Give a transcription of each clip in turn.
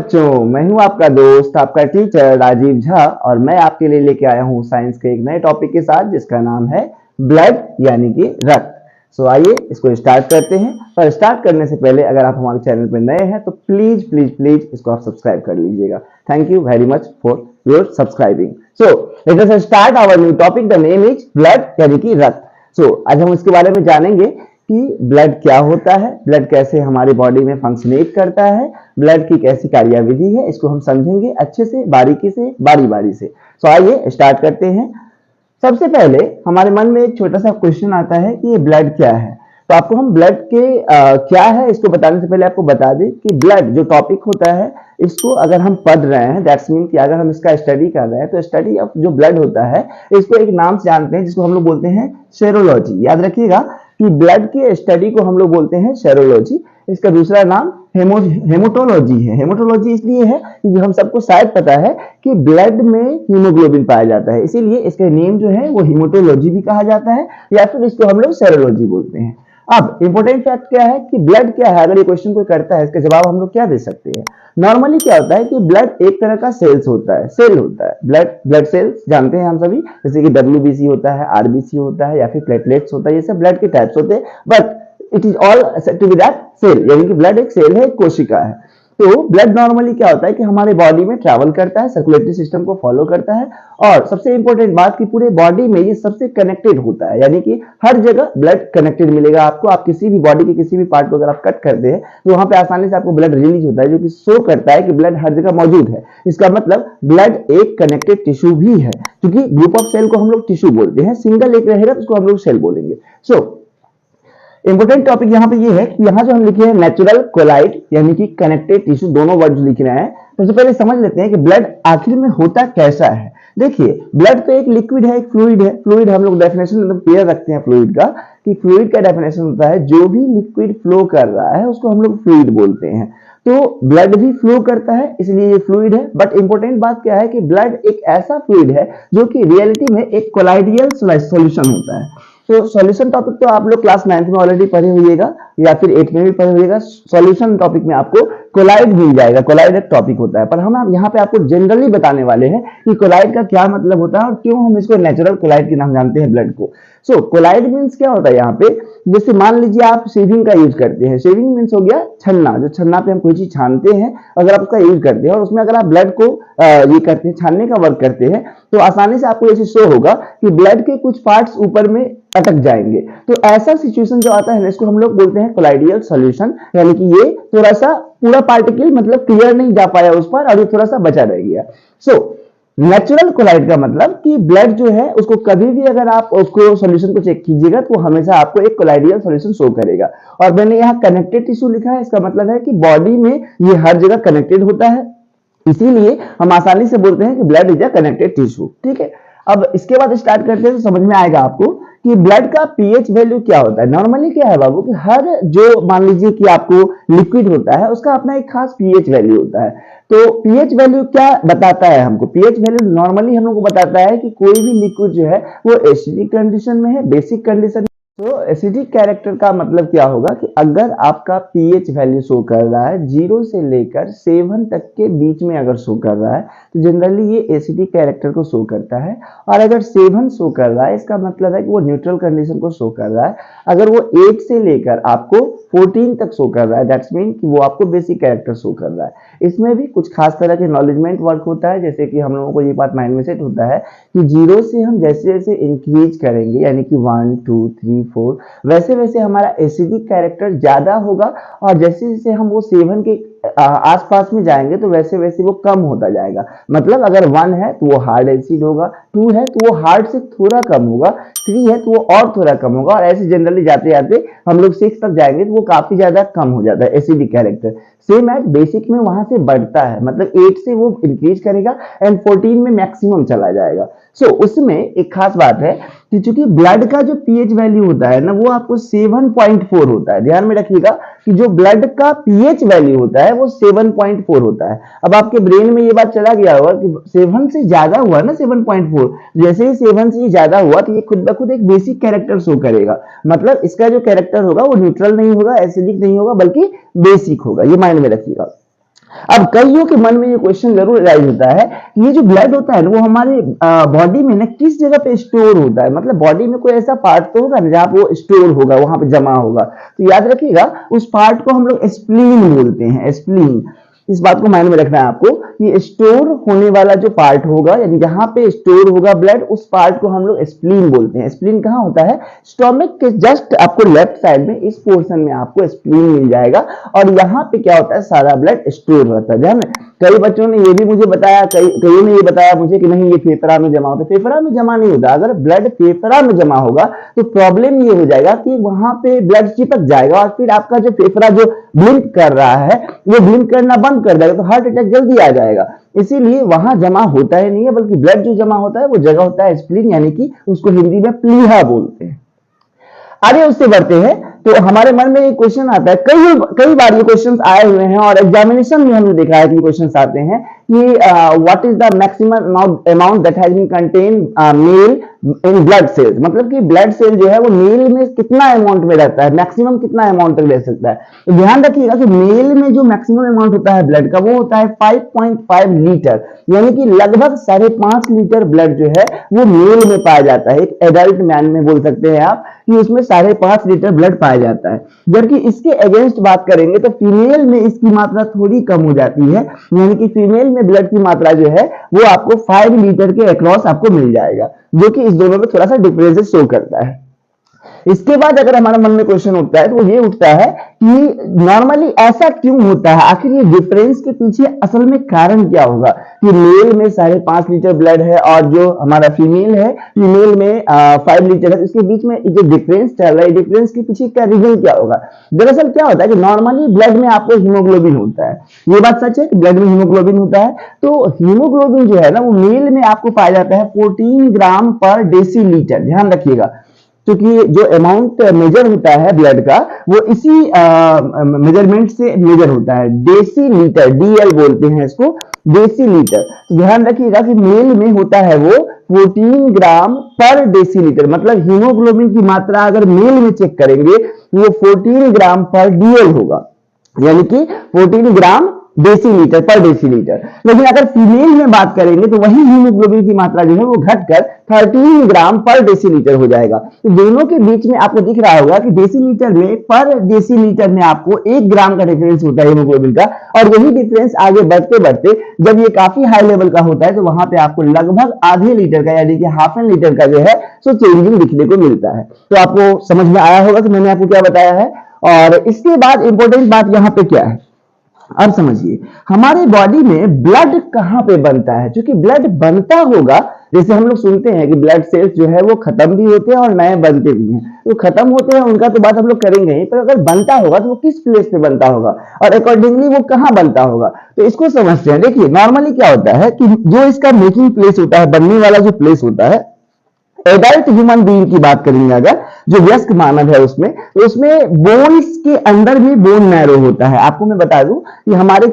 बच्चों, मैं हूं आपका दोस्त, आपका टीचर राजीव झा और मैं आपके लिए लेके आया हूं साइंस के एक नए टॉपिक के साथ जिसका नाम है ब्लड यानी कि रक्त। आइए इसको स्टार्ट करते हैं। पर स्टार्ट करने से पहले अगर आप हमारे चैनल पर नए हैं तो प्लीज प्लीज प्लीज इसको आप सब्सक्राइब कर लीजिएगा। Thank you very much for your subscribing. Let us start our new topic. The name is blood यानी कि रक्त। आज हम इसके बारे में जानेंगे कि ब्लड क्या होता है, ब्लड कैसे हमारी बॉडी में फंक्शनेट करता है, ब्लड की कैसी कार्यविधि है, इसको हम समझेंगे अच्छे से, बारीकी से, बारी बारी से। आइए स्टार्ट करते हैं। सबसे पहले हमारे मन में एक छोटा सा क्वेश्चन आता है कि ये ब्लड क्या है। तो आपको हम ब्लड के क्या है इसको बताने से पहले आपको बता दें कि ब्लड जो टॉपिक होता है इसको अगर हम पढ़ रहे हैं, दैट्स मीन कि अगर हम इसका स्टडी कर रहे हैं तो स्टडी ऑफ जो ब्लड होता है इसको एक नाम से जानते हैं जिसको हम लोग बोलते हैं सेरोलॉजी। याद रखिएगा कि ब्लड की स्टडी को हम लोग बोलते हैं सेरोलॉजी। इसका दूसरा नाम हेमोटोलॉजी है। हेमोटोलॉजी इसलिए है क्योंकि हम सबको शायद पता है कि ब्लड में हीमोग्लोबिन पाया जाता है, इसीलिए इसका नेम जो है वो हेमोटोलॉजी भी कहा जाता है या फिर इसको हम लोग सेरोलॉजी बोलते हैं। अब इंपॉर्टेंट फैक्ट क्या है कि ब्लड क्या है, अगर ये क्वेश्चन कोई करता है इसका जवाब हम लोग क्या दे सकते हैं। नॉर्मली क्या होता है कि ब्लड एक तरह का सेल्स होता है, सेल होता है। ब्लड सेल्स जानते हैं हम सभी, जैसे कि WBC होता है, RBC होता है या फिर प्लेटलेट्स होता है, ये सब ब्लड के टाइप्स होते हैं। But it is all said to be that cell, यानी कि ब्लड एक सेल है, एक कोशिका है। तो ब्लड नॉर्मली क्या होता है कि हमारे बॉडी में ट्रैवल करता है, सर्कुलेटरी सिस्टम को फॉलो करता है और सबसे इंपॉर्टेंट बात कि पूरे बॉडी में ये सबसे कनेक्टेड होता है, यानी कि हर जगह ब्लड कनेक्टेड मिलेगा आपको। आप किसी भी बॉडी के किसी भी पार्ट को अगर आप कट करते हैं तो वहां पे आसानी से आपको ब्लड रिलीज होता है, जो कि शो करता है कि ब्लड हर जगह मौजूद है। इसका मतलब ब्लड एक कनेक्टेड टिश्यू भी है, क्योंकि ग्रुप ऑफ सेल को हम लोग टिश्यू बोलते हैं, सिंगल एक रहेगा तो उसको हम लोग सेल बोलेंगे। इंपोर्टेंट टॉपिक यहाँ पे ये है कि यहाँ जो हम लिखे हैं नेचुरल कोलाइड यानी कि कनेक्टेड टिश्यू, दोनों वर्ड लिख रहे हैं। सबसे पहले समझ लेते हैं कि ब्लड आखिर में होता कैसा है। देखिए, ब्लड तो एक लिक्विड है, एक फ्लूइड है। फ्लूइड हम लोग डेफिनेशन एकदम क्लियर रखते हैं फ्लूइड का, कि फ्लूइड का डेफिनेशन होता है जो भी लिक्विड फ्लो कर रहा है उसको हम लोग फ्लूइड बोलते हैं। तो ब्लड भी फ्लो करता है, इसलिए ये फ्लूइड है। बट इंपॉर्टेंट बात क्या है कि ब्लड एक ऐसा फ्लूइड है जो कि रियलिटी में एक कोलाइडियल सॉल्यूशन होता है। तो सॉल्यूशन टॉपिक तो आप लोग क्लास 9th में ऑलरेडी पढ़े होइएगा या फिर 8th में भी पढ़े होइएगा। सॉल्यूशन टॉपिक में आपको कोलाइड मिल जाएगा, कोलाइड एक टॉपिक होता है। पर हम यहाँ पे आपको जनरली बताने वाले हैं कि कोलाइड का क्या मतलब होता है और क्यों हम इसको नेचुरल कोलाइड के नाम जानते हैं ब्लड को। कोलाइड मीन्स क्या होता है यहाँ पे, जैसे मान लीजिए आप शेविंग का यूज करते हैं। शेविंग मीन्स हो गया छन्ना, जो छन्ना पे हम कोई चीज छानते हैं, अगर आप उसका यूज करते हैं और उसमें अगर आप ब्लड को ये करते हैं, छानने का वर्क करते हैं, तो आसानी से आपको ये चीज शो होगा कि ब्लड के कुछ पार्ट्स ऊपर में अटक जाएंगे। तो ऐसा सिचुएशन जो आता है इसको हम लोग बोलते हैं कोलाइडियल सॉल्यूशन, यानी कि ये थोड़ा सा पूरा पार्टिकल मतलब क्लियर नहीं जा पाया उस पर और ये थोड़ा सा बचा रह गया। नेचुरल कोलाइड का मतलब कि ब्लड जो है उसको कभी भी अगर आप उसको सॉल्यूशन को चेक कीजिएगा तो हमेशा आपको एक कोलाइडियल सॉल्यूशन शो करेगा। और मैंने यहाँ कनेक्टेड टिश्यू लिखा है, इसका मतलब है कि बॉडी में ये हर जगह कनेक्टेड होता है, इसीलिए हम आसानी से बोलते हैं कि blood is a connected tissue. ठीक है, अब इसके बाद स्टार्ट करते हैं तो समझ में आएगा आपको कि ब्लड का पीएच वैल्यू क्या होता है। नॉर्मली क्या है बाबू कि हर जो मान लीजिए कि आपको लिक्विड होता है उसका अपना एक खास पीएच वैल्यू होता है। तो पीएच वैल्यू क्या बताता है हमको? पीएच वैल्यू नॉर्मली हम लोग को बताता है कि कोई भी लिक्विड जो है वो एसिडिक कंडीशन में है, बेसिक कंडीशन। तो एसिडिक कैरेक्टर का मतलब क्या होगा कि अगर आपका पीएच वैल्यू शो कर रहा है 0 से लेकर 7 तक के बीच में अगर शो कर रहा है तो जनरली ये एसिडिक कैरेक्टर को शो करता है। और अगर 7 शो कर रहा है इसका मतलब है कि वो न्यूट्रल कंडीशन को शो कर रहा है। अगर वो 8 से लेकर आपको 14 तक शो कर रहा है दैट्स मीन कि वो आपको बेसिक कैरेक्टर शो कर रहा है। इसमें भी कुछ खास तरह के नॉलेजमेंट वर्क होता है, जैसे कि हम लोगों को ये बात माइंड में सेट होता है कि 0 से हम जैसे जैसे इंक्रीज करेंगे यानी कि 1 2 3 4 वैसे वैसे हमारा एसिडिक कैरेक्टर ज्यादा होगा और जैसे जैसे हम वो 7 के आसपास में जाएंगे तो वैसे वैसे वो कम होता जाएगा। मतलब अगर 1 है तो वो हार्ड एसिड होगा, 2 है तो वो हार्ड से थोड़ा कम होगा, 3 है तो वो और थोड़ा कम होगा और ऐसे जनरली जाते जाते हम लोग 6 तक जाएंगे तो वो काफी ज्यादा कम हो जाता है acidic character. Same as basic में वहां से बढ़ता है, मतलब 8 से वो इंक्रीज करेगा एंड 14 में मैक्सिमम चला जाएगा। उसमें एक खास बात है कि चूंकि ब्लड का जो पीएच वैल्यू होता है ना वो आपको 7.4 होता है। ध्यान में रखिएगा कि जो ब्लड का पीएच वैल्यू होता है वो 7.4 होता है। अब आपके ब्रेन में ये बात चला गया होगा कि 7 से ज्यादा हुआ ना 7.4, जैसे ही 7 से ज्यादा हुआ तो ये खुद ब खुद एक बेसिक कैरेक्टर शो करेगा। मतलब इसका जो कैरेक्टर होगा वो न्यूट्रल नहीं होगा, एसिडिक नहीं होगा, बल्कि बेसिक होगा। ये माइंड में रखिएगा। अब कईयों के मन में ये क्वेश्चन जरूर राइज होता है कि ये जो ब्लड होता है ना वो हमारे बॉडी में ना किस जगह पे स्टोर होता है, मतलब बॉडी में कोई ऐसा पार्ट तो होगा ना जहाँ पे वो स्टोर होगा, वहां पे जमा होगा। तो याद रखिएगा उस पार्ट को हम लोग स्प्लीन बोलते हैं, स्प्लीन। इस बात को माइंड में रखना है आपको कि स्टोर होने वाला जो पार्ट होगा यानी जहां पे स्टोर होगा ब्लड, उस पार्ट को हम लोग स्प्लीन बोलते हैं। स्प्लीन कहाँ होता है? स्टोमक के जस्ट आपको लेफ्ट साइड में इस पोर्शन में आपको स्प्लीन मिल जाएगा और यहाँ पे क्या होता है, सारा ब्लड स्टोर रहता है। ध्यान, कई बच्चों ने ये भी मुझे बताया, कईयों ने ये बताया मुझे कि नहीं ये फेफड़ा में जमा होता है। फेफड़ा में जमा नहीं होता। अगर ब्लड फेफड़ा में जमा होगा तो प्रॉब्लम ये हो जाएगा कि वहां पे ब्लड चिपक जाएगा और फिर आपका जो फेफड़ा जो ब्लिंक कर रहा है वो ब्लिंक करना बंद कर देगा, तो हार्ट अटैक जल्दी आ जाएगा। इसीलिए वहां जमा होता ही नहीं है, बल्कि ब्लड जो जमा होता है वो जगह होता है स्प्लीन, यानी कि उसको हिंदी में प्लीहा बोलते हैं। आगे उससे बढ़ते हैं तो हमारे मन में एक क्वेश्चन आता है, कई बार ये क्वेश्चंस आए हुए हैं और एग्जामिनेशन में हमने देखा है कि क्वेश्चंस आते हैं कि what is the maximum amount that has been contain male in blood cells, मतलब कि ब्लड सेल जो है वो मेल में कितना अमाउंट में रहता है, मैक्सिमम कितना अमाउंट तक रह सकता है। तो ध्यान रखिएगा कि मेल में जो मैक्सिमम अमाउंट होता है ब्लड का वो होता है 5.5 लीटर, यानी कि लगभग 5.5 लीटर ब्लड जो है वो मेल में पाया जाता है। एक एडल्ट मैन में बोल सकते हैं आप कि उसमें 5.5 लीटर ब्लड पाया जाता है। जबकि इसके अगेंस्ट बात करेंगे तो फीमेल में इसकी मात्रा थोड़ी कम हो जाती है, यानी कि फीमेल में ब्लड की मात्रा जो है वो आपको 5 लीटर के अक्रॉस आपको मिल जाएगा, जो कि इस दोनों में थोड़ा सा डिफरेंस शो करता है। इसके बाद अगर हमारे मन में क्वेश्चन उठता है तो ये उठता है कि नॉर्मली ऐसा क्यों होता है, आखिर ये डिफरेंस के पीछे असल में कारण क्या होगा कि मेल में 5.5 लीटर ब्लड है और जो हमारा फीमेल है, फीमेल में 5 लीटर है, इसके बीच में जो डिफरेंस चल रहा है, डिफरेंस के पीछे का रीजन क्या होगा। दरअसल क्या होता है कि नॉर्मली ब्लड में आपको हीमोग्लोबिन होता है, ये बात सच है कि ब्लड में हीमोग्लोबिन होता है। तो हीमोग्लोबिन जो है ना वो मेल में आपको पाया जाता है 14 ग्राम पर डेसीलीटर। ध्यान रखिएगा क्योंकि जो अमाउंट मेजर होता है ब्लड का वो इसी मेजरमेंट से मेजर होता है, डेसीलीटर, डीएल बोलते हैं इसको, डेसीलीटर। तो ध्यान रखिएगा कि मेल में होता है वो 14 ग्राम पर डेसीलीटर, मतलब हीमोग्लोबिन की मात्रा अगर मेल में चेक करेंगे तो वो 14 ग्राम पर डीएल होगा, यानी कि 14 ग्राम डेसीलीटर पर डेसीलीटर। लेकिन अगर फीमेल में बात करेंगे तो वही हीमोग्लोबिन की मात्रा जो है वो घटकर 13 ग्राम पर डेसीलीटर हो जाएगा। तो दोनों के बीच में आपको दिख रहा होगा कि डेसीलीटर में, पर डेसीलीटर में आपको 1 ग्राम का डिफरेंस होता है हीमोग्लोबिन का, और यही डिफरेंस आगे बढ़ते बढ़ते जब ये काफी हाई लेवल का होता है तो वहां पे आपको लगभग आधे लीटर का यानी कि हाफ एन लीटर का जो है सो चेंजिंग दिखने को मिलता है। तो आपको समझ में आया होगा कि मैंने आपको क्या बताया है। और इसके बाद इंपॉर्टेंट बात यहाँ पे क्या है, अब समझिए हमारे बॉडी में ब्लड कहां पे बनता है। क्योंकि ब्लड बनता होगा, जैसे हम लोग सुनते हैं कि ब्लड सेल्स जो है वो खत्म भी होते हैं और नए बनते भी हैं, तो खत्म होते हैं उनका तो बात हम लोग करेंगे ही, पर अगर बनता होगा तो वो किस प्लेस पे बनता होगा और अकॉर्डिंगली वो कहां बनता होगा, तो इसको समझते हैं। देखिए नॉर्मली क्या होता है कि जो इसका मेकिंग प्लेस होता है, बनने वाला जो प्लेस होता है, एडल्ट ह्यूमन बीइंग की बात करेंगे अगर, जो वयस्क मानव है उसमें बोन्स के अंदर भी बोन मैरो होता है। आपको मैं बता दूं कि हमारे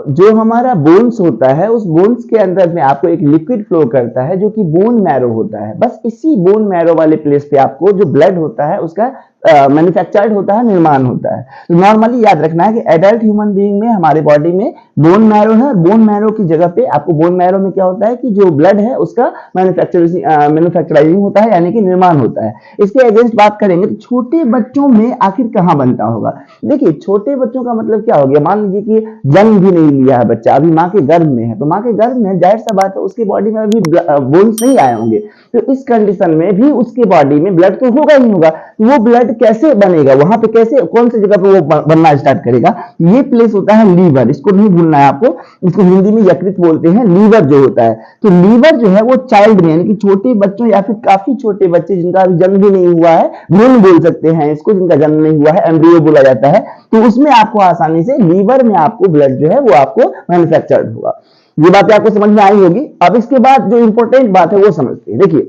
जो हमारा बोन्स होता है उस बोन्स के अंदर में आपको एक लिक्विड फ्लो करता है जो कि बोन मैरो होता है। बस इसी बोन मैरो वाले प्लेस पे आपको जो ब्लड होता है उसका मैन्युफैक्चर्ड होता है, निर्माण होता है। तो नॉर्मली याद रखना है कि एडल्ट ह्यूमन बीइंग में हमारे बॉडी में बोन मैरो है, बोन मैरो की जगह पे आपको, बोन मैरो में क्या होता है कि जो ब्लड है उसका मैन्युफैक्चराइजिंग होता है, यानी कि निर्माण होता है। इसके अगेंस्ट बात करेंगे तो छोटे बच्चों में आखिर कहां बनता होगा। देखिए छोटे बच्चों का मतलब क्या हो गया, मान लीजिए कि जन्म भी नहीं लिया है बच्चा, अभी माँ के गर्भ में है, तो माँ के गर्भ में जाहिर सा बात है उसके बॉडी में अभी बोन्स नहीं आए होंगे, तो इस कंडीशन में भी उसके बॉडी में ब्लड तो होगा ही होगा। वो ब्लड कैसे बनेगा, वहां पे कैसे, कौन सी जगह पे वो बनना स्टार्ट करेगा, ये प्लेस होता है लीवर। इसको नहीं भूलना है आपको, इसको हिंदी में यकृत बोलते हैं, लीवर जो होता है। तो लीवर जो है वो चाइल्ड में, यानी कि छोटे बच्चों या फिर काफी छोटे बच्चे जिनका अभी जन्म भी नहीं हुआ है, भ्रूण बोल सकते हैं इसको, जिनका जन्म नहीं हुआ है एम्ब्रियो बोला जाता है, तो उसमें आपको आसानी से लीवर में आपको ब्लड जो है वो आपको मैन्युफैक्चर्ड होगा। ये बातें आपको समझ में आई होगी। अब इसके बाद जो इंपॉर्टेंट बात है वो समझते हैं। देखिए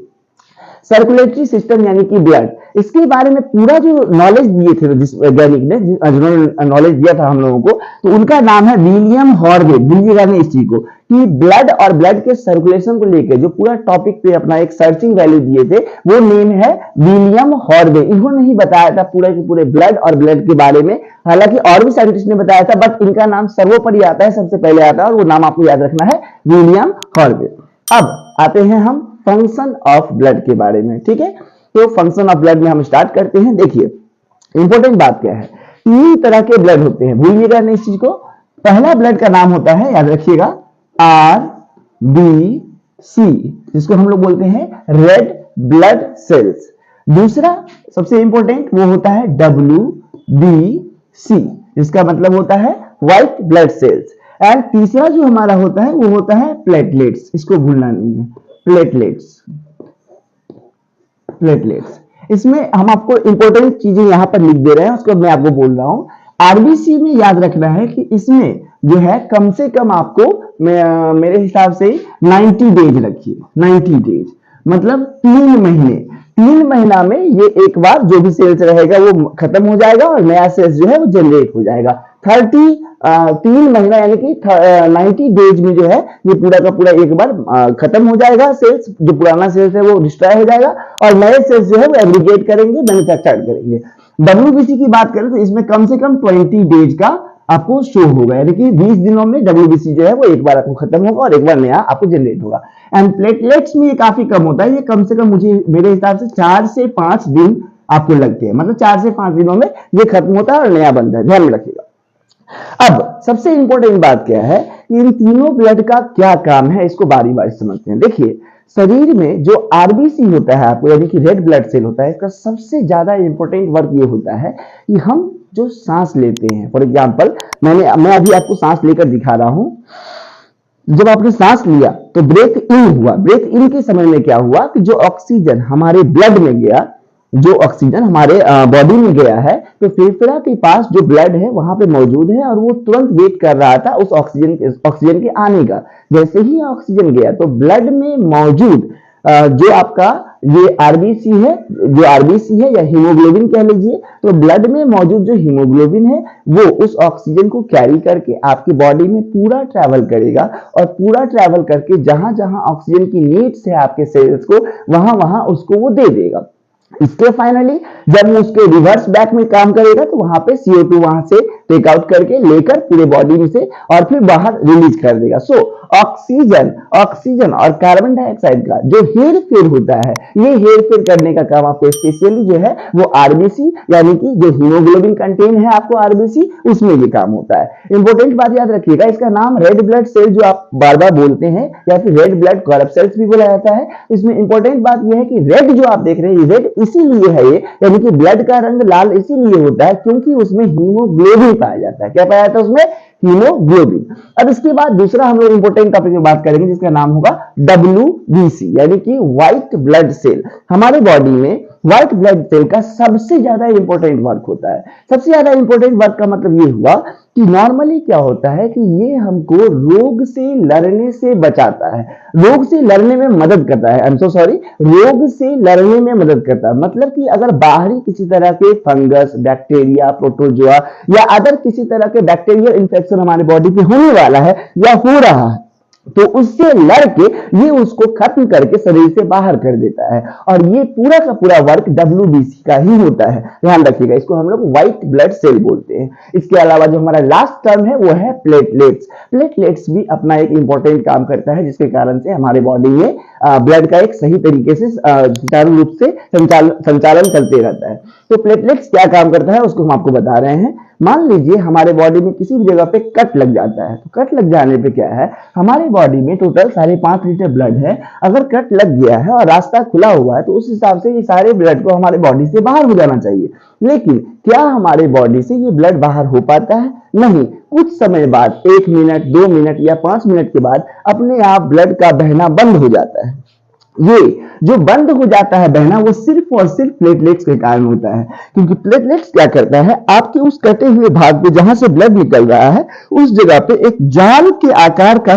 सर्कुलेटरी सिस्टम यानी कि ब्लड, इसके बारे में पूरा जो नॉलेज दिए थे जिस वैज्ञानिक ने, जिन्होंने नॉलेज दिया था हम लोगों को, तो उनका नाम है विलियम हॉर्वे। भूलिएगा नहीं इस चीज को कि ब्लड और ब्लड के सर्कुलेशन को लेकर जो पूरा टॉपिक पे अपना एक सर्चिंग वैल्यू दिए थे, वो नेम है विलियम हॉर्वे। इन्होंने ही बताया था पूरे के पूरे ब्लड और ब्लड के बारे में। हालांकि और भी साइंटिस्ट ने बताया था, बट इनका नाम सर्वोपरि आता है, सबसे पहले आता है, और वो नाम आपको याद रखना है, विलियम हॉर्वे। अब आते हैं हम फंक्शन ऑफ ब्लड के बारे में। ठीक है, तो फंक्शन ऑफ ब्लड में हम स्टार्ट करते हैं। देखिए इंपॉर्टेंट बात क्या है, तीन तरह के ब्लड होते हैं, भूलिएगा नहीं इस चीज को। पहला ब्लड का नाम होता है, याद रखिएगा, RBC, जिसको हम लोग बोलते हैं रेड ब्लड सेल्स। दूसरा सबसे इंपॉर्टेंट वो होता है WBC, जिसका मतलब होता है व्हाइट ब्लड सेल्स। एंड तीसरा जो हमारा होता है वो होता है प्लेटलेट्स, इसको भूलना नहीं है, प्लेटलेट्स। प्लेटलेट्स, इसमें हम आपको इंपॉर्टेंट चीजें यहां पर लिख दे रहे हैं, उसको मैं आपको बोल रहा हूं। आरबीसी में याद रखना है कि इसमें जो है कम से कम आपको मेरे हिसाब से 90 डेज रखिए, 90 डेज मतलब 3 महीने। 3 महीना में ये एक बार जो भी सेल्स रहेगा वो खत्म हो जाएगा और नया सेल्स जो है वो जनरेट हो जाएगा। 3 महीना यानी कि 90 डेज में जो है ये पूरा का पूरा एक बार खत्म हो जाएगा सेल्स, जो पुराना सेल्स है वो डिस्ट्रॉय हो जाएगा और नए सेल्स जो है वो एग्रीगेट करेंगे, मैन्युफैक्चर करेंगे। डब्ल्यूबीसी की बात करें तो इसमें कम से कम 20 डेज का आपको शो होगा, यानी कि 20 दिनों में डब्ल्यूबीसी जो है वो एक बार आपको खत्म होगा और एक बार नया आपको जनरेट होगा। एंड प्लेटलेट्स में ये काफी कम होता है, ये कम से कम मुझे मेरे हिसाब से 4 से 5 दिन आपको लगते हैं, मतलब 4 से 5 दिनों में ये खत्म होता है और नया बनता है, ध्यान में रखिएगा। अब सबसे इंपॉर्टेंट बात क्या है, इन तीनों ब्लड का क्या काम है, इसको बारी बारी समझते हैं। देखिए शरीर में जो आरबीसी होता है आपको, यानी कि रेड ब्लड सेल होता है, इसका सबसे ज्यादा इंपॉर्टेंट वर्क ये होता है कि हम जो सांस लेते हैं, फॉर एग्जांपल मैं अभी आपको सांस लेकर दिखा रहा हूं। जब आपने सांस लिया तो ब्रेथ इन हुआ, ब्रेथ इन के समय में क्या हुआ कि जो ऑक्सीजन हमारे ब्लड में गया, जो ऑक्सीजन हमारे बॉडी में गया है, तो फेफड़ा के पास जो ब्लड है वहां पे मौजूद है और वो तुरंत वेट कर रहा था उस ऑक्सीजन के आने का। जैसे ही ऑक्सीजन गया तो ब्लड में मौजूद जो आपका ये आरबीसी है, जो आरबीसी है या हीमोग्लोबिन कह लीजिए, तो ब्लड में मौजूद जो हीमोग्लोबिन है वो उस ऑक्सीजन को कैरी करके आपकी बॉडी में पूरा ट्रैवल करेगा और पूरा ट्रैवल करके जहां जहां ऑक्सीजन की नीड्स है आपके सेल्स को, वहां वहां उसको वो दे देगा। इसके फाइनली जब उसके रिवर्स बैक में काम करेगा तो वहां पे CO2 वहां से टेक आउट करके लेकर पूरे बॉडी में से और फिर बाहर रिलीज कर देगा। सो ऑक्सीजन और कार्बन डाइऑक्साइड का जो हेर फेर होता है, ये हेर फेर करने का काम आपको स्पेशली जो है वो आरबीसी यानी कि जो हीमोग्लोबिन कंटेन है आपको आरबीसी, उसमें ये काम होता है। इंपॉर्टेंट बात याद रखिएगा, इसका नाम रेड ब्लड सेल जो आप बार बार बोलते हैं या फिर रेड ब्लड कॉर्पसेल्स भी बोला जाता है। इसमें इंपॉर्टेंट बात यह है कि रेड जो आप देख रहे हैं, रेड इसीलिए है ये, यानी कि ब्लड का रंग लाल इसीलिए होता है क्योंकि उसमें हीमोग्लोबिन पाया जाता है। क्या पाया जाता है उसमें? हीमोग्लोबिन। अब इसके बाद दूसरा हम लोग इंपॉर्टेंट टॉपिक में बात करेंगे जिसका नाम होगा WBC यानी कि व्हाइट ब्लड सेल। हमारे बॉडी में व्हाइट ब्लड सेल का सबसे ज्यादा इंपॉर्टेंट वर्क होता है। सबसे ज्यादा इंपॉर्टेंट वर्क का मतलब ये हुआ कि नॉर्मली क्या होता है कि ये हमको रोग से लड़ने से बचाता है, रोग से लड़ने में मदद करता है। आई एम सो सॉरी, रोग से लड़ने में मदद करता है। मतलब कि अगर बाहरी किसी तरह के फंगस, बैक्टीरिया, प्रोटोजोआ या अदर किसी तरह के बैक्टीरियल इन्फेक्शन हमारे बॉडी पे होने वाला है या हो रहा है, तो उससे लड़के ये उसको खत्म करके शरीर से बाहर कर देता है। और ये पूरा का पूरा वर्क WBC का ही होता है, ध्यान रखिएगा। इसको हम लोग व्हाइट ब्लड सेल बोलते हैं। इसके अलावा जो हमारा लास्ट टर्म है वो है प्लेटलेट्स। प्लेटलेट्स भी अपना एक इंपॉर्टेंट काम करता है जिसके कारण से हमारे बॉडी में ब्लड का एक सही तरीके से सुचारू रूप से संचालन चलते रहता है। तो प्लेटलेट्स क्या काम करता है उसको हम आपको बता रहे हैं। मान लीजिए हमारे बॉडी में किसी भी जगह पे कट लग जाता है, तो कट लग जाने पे क्या है, हमारे बॉडी में टोटल 5.5 लीटर ब्लड है। अगर कट लग गया है और रास्ता खुला हुआ है तो उस हिसाब से ये सारे ब्लड को हमारे बॉडी से बाहर हो जाना चाहिए। लेकिन क्या हमारे बॉडी से ये ब्लड बाहर हो पाता है? नहीं। कुछ समय बाद 1 मिनट, 2 मिनट या 5 मिनट के बाद अपने आप ब्लड का बहना बंद हो जाता है। ये जो बंद हो जाता है बहना वो सिर्फ और सिर्फ प्लेटलेट्स के कारण होता है। क्योंकि प्लेटलेट्स क्या करता है, आपके उस कटे हुए भाग पे जहां से ब्लड निकल रहा है उस जगह पे एक जाल के आकार का,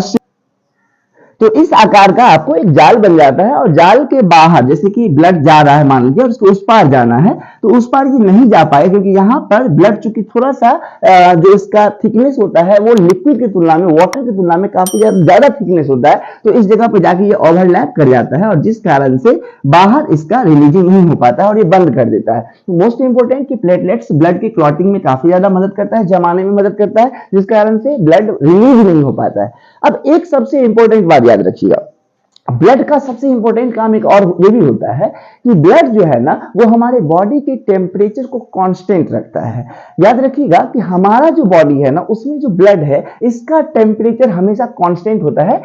तो इस आकार का आपको एक जाल बन जाता है, और जाल के बाहर जैसे कि ब्लड जा रहा है मान लीजिए और उसको उस पार जाना है, तो उस पार ये नहीं जा पाए, क्योंकि यहाँ पर ब्लड चूंकि थोड़ा सा जो इसका थिकनेस होता है वो लिक्विड की तुलना में, वाटर की तुलना में काफी ज्यादा थिकनेस होता है, तो इस जगह पर जाके ये ओवरलैप कर जाता है और जिस कारण से बाहर इसका रिलीजिंग नहीं हो पाता है और ये बंद कर देता है। तो मोस्ट इंपोर्टेंट कि प्लेटलेट्स ब्लड की क्लॉटिंग में काफी ज्यादा मदद करता है, जमाने में मदद करता है, जिस कारण से ब्लड रिलीज नहीं हो पाता है। अब एक सबसे इंपॉर्टेंट बात याद रखिएगा, ब्लड का सबसे इंपॉर्टेंट काम एक और ये भी होता है कि ब्लड जो है ना वो हमारे बॉडी के टेम्परेचर को कांस्टेंट रखता है। याद रखिएगा कि हमारा जो बॉडी है ना उसमें जो ब्लड है इसका टेम्परेचर हमेशा कांस्टेंट होता है।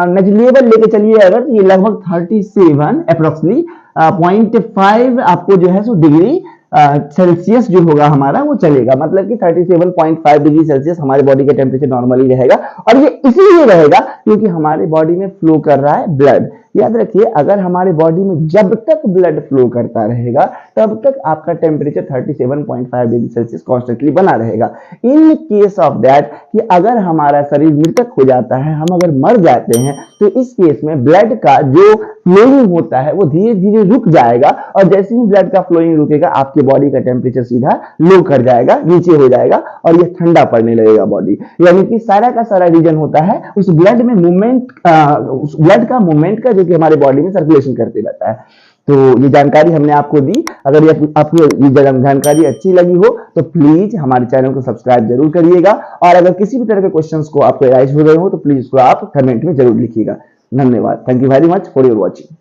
नेग्लिजिबल लेके चलिए अगर, तो ये लगभग 37 अप्रोक्सीमेटली 0.5 आपको जो है सो डिग्री सेल्सियस जो होगा हमारा वो चलेगा, मतलब कि 37.5 डिग्री सेल्सियस हमारे बॉडी का टेम्परेचर नॉर्मली रहेगा, और ये इसलिए रहेगा क्योंकि हमारे बॉडी में फ्लो कर रहा है ब्लड। याद रखिए अगर हमारे बॉडी में जब तक ब्लड फ्लो करता रहेगा तब तक आपका टेम्परेचर 37.5 डिग्री सेल्सियस कॉन्स्टेंटली बना रहेगा। इन केस ऑफ दैट कि अगर हमारा शरीर मृतक हो जाता है, हम अगर मर जाते हैं, तो इस केस में ब्लड का जो फ्लोइंग होता है वो धीरे धीरे रुक जाएगा, और जैसे ही ब्लड का फ्लोइंग रुकेगा आपके बॉडी का टेम्परेचर सीधा लो कर जाएगा, नीचे हो जाएगा, और ये ठंडा पड़ने लगेगा बॉडी। यानी कि सारा का सारा रीजन होता है उस ब्लड में मूवमेंट, ब्लड का मूवमेंट का, जो कि हमारे बॉडी में सर्कुलेशन करते रहता है। तो ये जानकारी हमने आपको दी। अगर ये आपको ये जानकारी अच्छी लगी हो तो प्लीज हमारे चैनल को सब्सक्राइब जरूर करिएगा, और अगर किसी भी तरह के क्वेश्चंस को आपको राइज हो गए हो तो प्लीज उसको आप कमेंट में जरूर लिखिएगा। धन्यवाद। Thank you very much for your watching.